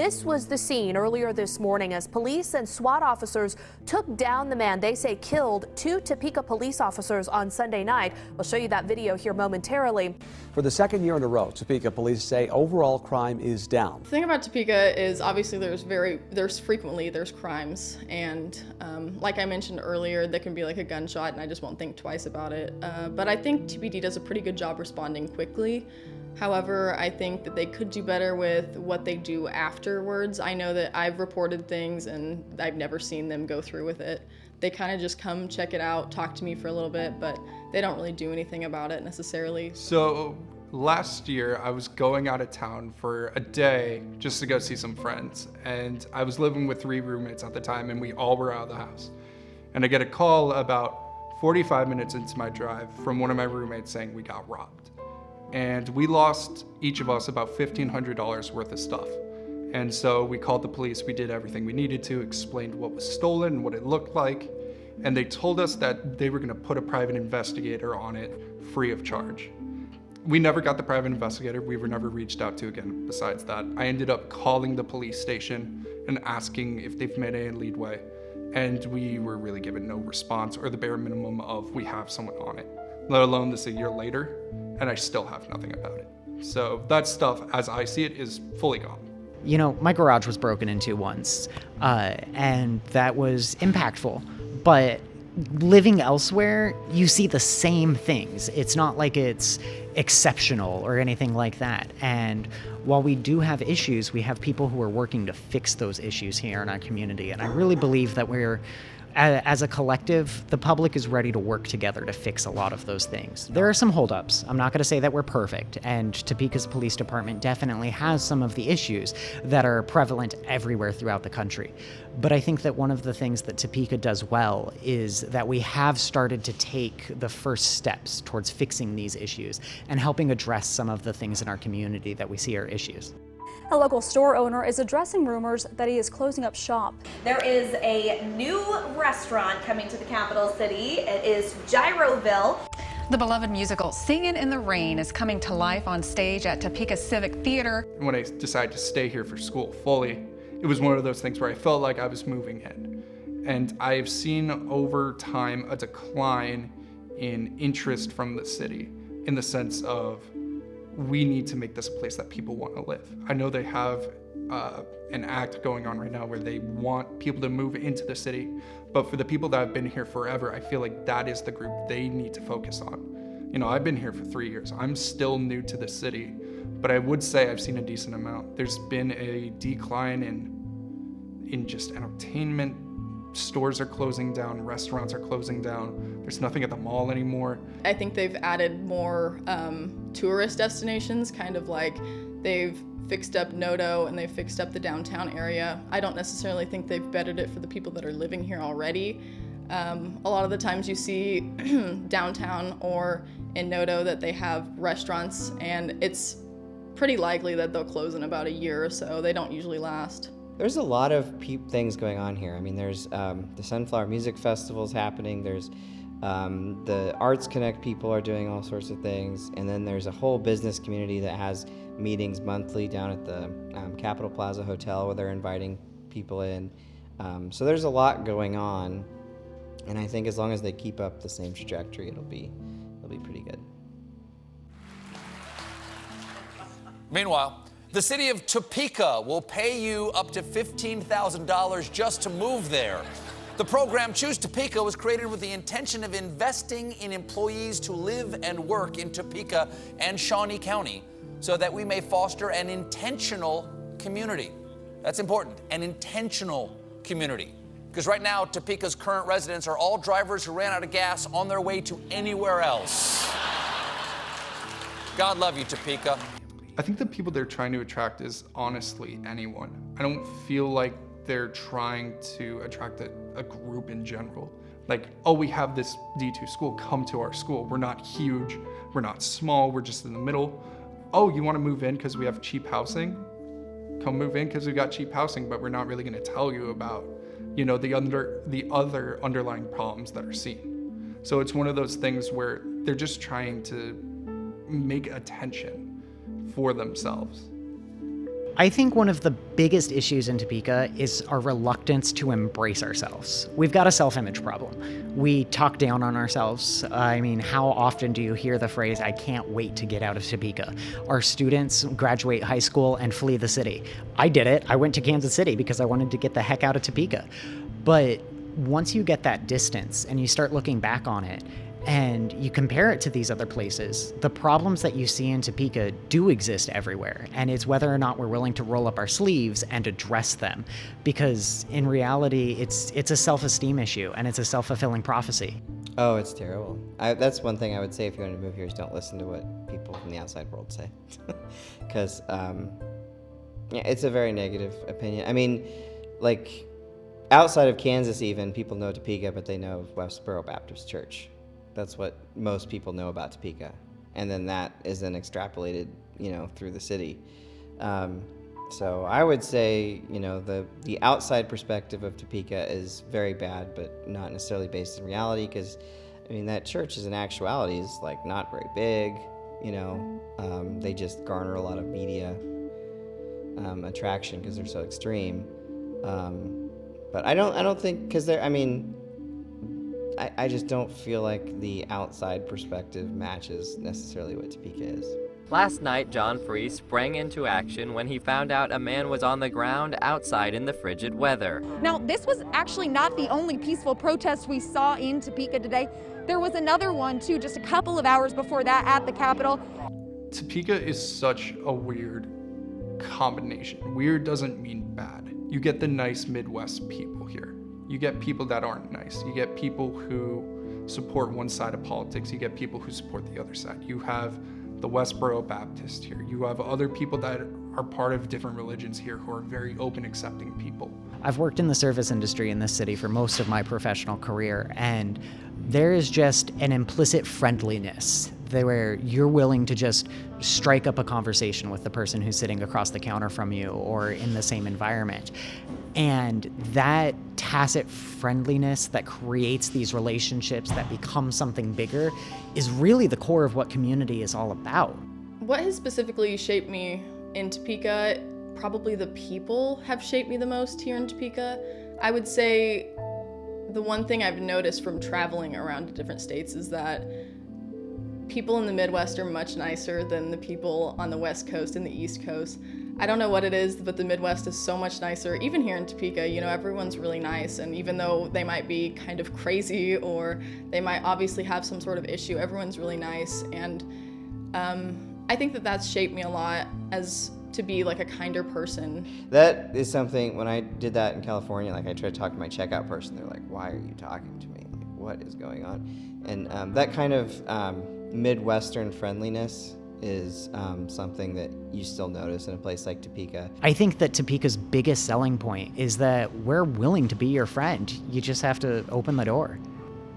This was the scene earlier this morning as police and SWAT officers took down the man they say killed 2 Topeka police officers on Sunday night. We'll show you that video here momentarily. For the second year in a row, Topeka police say overall crime is down. The thing about Topeka is obviously there's frequently crimes, and like I mentioned earlier, there can be like a gunshot and I just won't think twice about it. But I think TPD does a pretty good job responding quickly. However, I think that they could do better with what they do afterwards. I know that I've reported things and I've never seen them go through with it. They kind of just come, check it out, talk to me for a little bit, but they don't really do anything about it necessarily. So last year I was going out of town for a day just to go see some friends, and I was living with 3 roommates at the time, and we all were out of the house. And I get a call about 45 minutes into my drive from one of my roommates saying we got robbed. And we lost, each of us, about $1,500 worth of stuff. And so we called the police, we did everything we needed to, explained what was stolen, what it looked like, and they told us that they were gonna put a private investigator on it free of charge. We never got the private investigator, we were never reached out to again besides that. I ended up calling the police station and asking if they've made any leadway, and we were really given no response or the bare minimum of we have someone on it, let alone this a year later, and I still have nothing about it. So that stuff, as I see it, is fully gone. You know, my garage was broken into once, and that was impactful, but living elsewhere, you see the same things. It's not like it's exceptional or anything like that. And while we do have issues, we have people who are working to fix those issues here in our community. And I really believe that as a collective, the public is ready to work together to fix a lot of those things. There are some holdups. I'm not going to say that we're perfect, and Topeka's police department definitely has some of the issues that are prevalent everywhere throughout the country. But I think that one of the things that Topeka does well is that we have started to take the first steps towards fixing these issues and helping address some of the things in our community that we see are issues. A local store owner is addressing rumors that he is closing up shop. There is a new restaurant coming to the capital city. It is Gyroville. The beloved musical Singin' in the Rain is coming to life on stage at Topeka Civic Theater. When I decided to stay here for school fully, it was one of those things where I felt like I was moving in. And I've seen over time a decline in interest from the city in the sense of we need to make this a place that people want to live. I know they have an act going on right now where they want people to move into the city, but for the people that have been here forever, I feel like that is the group they need to focus on. You know, I've been here for 3 years. I'm still new to the city, but I would say I've seen a decent amount. There's been a decline in just entertainment. Stores are closing down, restaurants are closing down. There's nothing at the mall anymore. I think they've added more tourist destinations, kind of like they've fixed up Nodo and they've fixed up the downtown area. I don't necessarily think they've bettered it for the people that are living here already. A lot of the times you see downtown or in Nodo that they have restaurants, and it's pretty likely that they'll close in about a year or so. They don't usually last. There's a lot of things going on here. I mean, there's the Sunflower Music Festival's happening. There's the Arts Connect people are doing all sorts of things. And then there's a whole business community that has meetings monthly down at the Capitol Plaza Hotel where they're inviting people in. So there's a lot going on. And I think as long as they keep up the same trajectory, it'll be pretty good. Meanwhile, the city of Topeka will pay you up to $15,000 just to move there. The program Choose Topeka was created with the intention of investing in employees to live and work in Topeka and Shawnee County so that we may foster an intentional community. That's important, an intentional community. Because right now, Topeka's current residents are all drivers who ran out of gas on their way to anywhere else. God love you, Topeka. I think the people they're trying to attract is honestly anyone. I don't feel like they're trying to attract a group in general. Like, oh, we have this D2 school, come to our school. We're not huge, we're not small, we're just in the middle. Oh, you wanna move in because we have cheap housing? Come move in because we got cheap housing, but we're not really gonna tell you about, you know, the other underlying problems that are seen. So it's one of those things where they're just trying to make attention for themselves. I think one of the biggest issues in Topeka is our reluctance to embrace ourselves. We've got a self-image problem. We talk down on ourselves. I mean, how often do you hear the phrase, "I can't wait to get out of Topeka"? Our students graduate high school and flee the city. I did it. I went to Kansas City because I wanted to get the heck out of Topeka. But once you get that distance and you start looking back on it, and you compare it to these other places, the problems that you see in Topeka do exist everywhere, and it's whether or not we're willing to roll up our sleeves and address them, because in reality, it's a self-esteem issue, and it's a self-fulfilling prophecy. Oh, it's terrible. That's one thing I would say if you want to move here is don't listen to what people from the outside world say, because yeah, it's a very negative opinion. I mean, like, outside of Kansas even, people know Topeka, but they know Westboro Baptist Church. That's what most people know about Topeka. And then that is then extrapolated, through the city. So I would say, the outside perspective of Topeka is very bad, but not necessarily based in reality, because, that church is in actuality is, like, not very big, They just garner a lot of media attraction because they're so extreme. But I don't think, because I just don't feel like the outside perspective matches necessarily what Topeka is. Last night, John Free sprang into action when he found out a man was on the ground outside in the frigid weather. Now, this was actually not the only peaceful protest we saw in Topeka today. There was another one, too, just a couple of hours before that at the Capitol. Topeka is such a weird combination. Weird doesn't mean bad. You get the nice Midwest people here. You get people that aren't nice. You get people who support one side of politics. You get people who support the other side. You have the Westboro Baptist here. You have other people that are part of different religions here who are very open, accepting people. I've worked in the service industry in this city for most of my professional career, and there is just an implicit friendliness where you're willing to just strike up a conversation with the person who's sitting across the counter from you or in the same environment. And that tacit friendliness that creates these relationships that become something bigger is really the core of what community is all about. What has specifically shaped me in Topeka, probably the people have shaped me the most here in Topeka. I would say the one thing I've noticed from traveling around to different states is that people in the Midwest are much nicer than the people on the West Coast and the East Coast. I don't know what it is, but the Midwest is so much nicer. Even here in Topeka, everyone's really nice, and even though they might be kind of crazy or they might obviously have some sort of issue, everyone's really nice. And I think that that's shaped me a lot as to be like a kinder person. That is something, when I did that in California, like, I tried to talk to my checkout person. They're like, "Why are you talking to me? Like, what is going on?" And that kind of Midwestern friendliness is something that you still notice in a place like Topeka. I think that Topeka's biggest selling point is that we're willing to be your friend. You just have to open the door.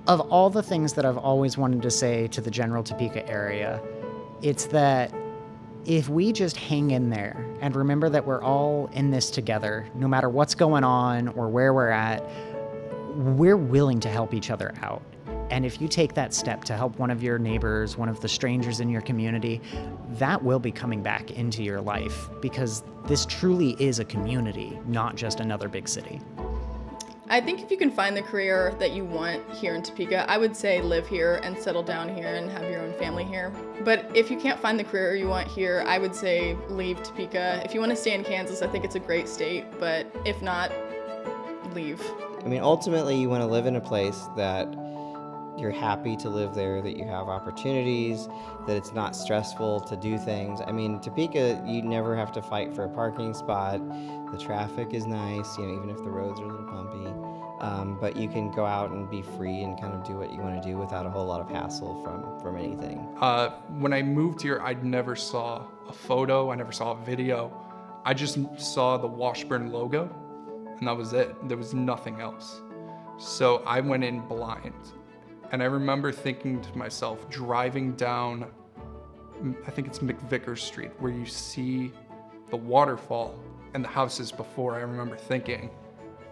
Of all the things that I've always wanted to say to the general Topeka area, it's that if we just hang in there and remember that we're all in this together, no matter what's going on or where we're at, we're willing to help each other out. And if you take that step to help one of your neighbors, one of the strangers in your community, that will be coming back into your life, because this truly is a community, not just another big city. I think if you can find the career that you want here in Topeka, I would say live here and settle down here and have your own family here. But if you can't find the career you want here, I would say leave Topeka. If you want to stay in Kansas, I think it's a great state, but if not, leave. Ultimately, you want to live in a place that you're happy to live there, that you have opportunities, that it's not stressful to do things. Topeka, you never have to fight for a parking spot. The traffic is nice, even if the roads are a little bumpy. But you can go out and be free and kind of do what you want to do without a whole lot of hassle from anything. When I moved here, I never saw a photo, I never saw a video. I just saw the Washburn logo, and that was it. There was nothing else. So I went in blind. And I remember thinking to myself, driving down, I think it's McVickers Street, where you see the waterfall and the houses before, I remember thinking,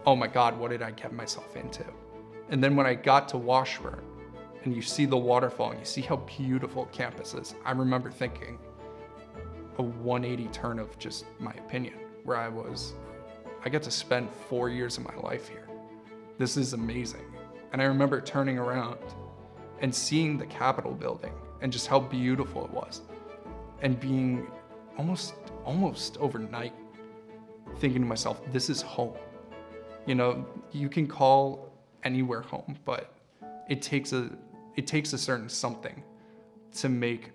oh my God, what did I get myself into? And then when I got to Washburn and you see the waterfall and you see how beautiful campus is, I remember thinking, a 180 turn of just my opinion, where I get to spend 4 years of my life here. This is amazing. And I remember turning around and seeing the Capitol building and just how beautiful it was, and being almost overnight thinking to myself, this is home. You know, you can call anywhere home, but it takes a certain something to make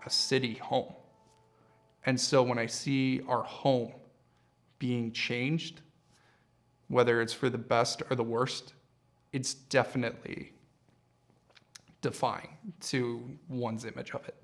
a city home. And so when I see our home being changed, whether it's for the best or the worst, it's definitely defying to one's image of it.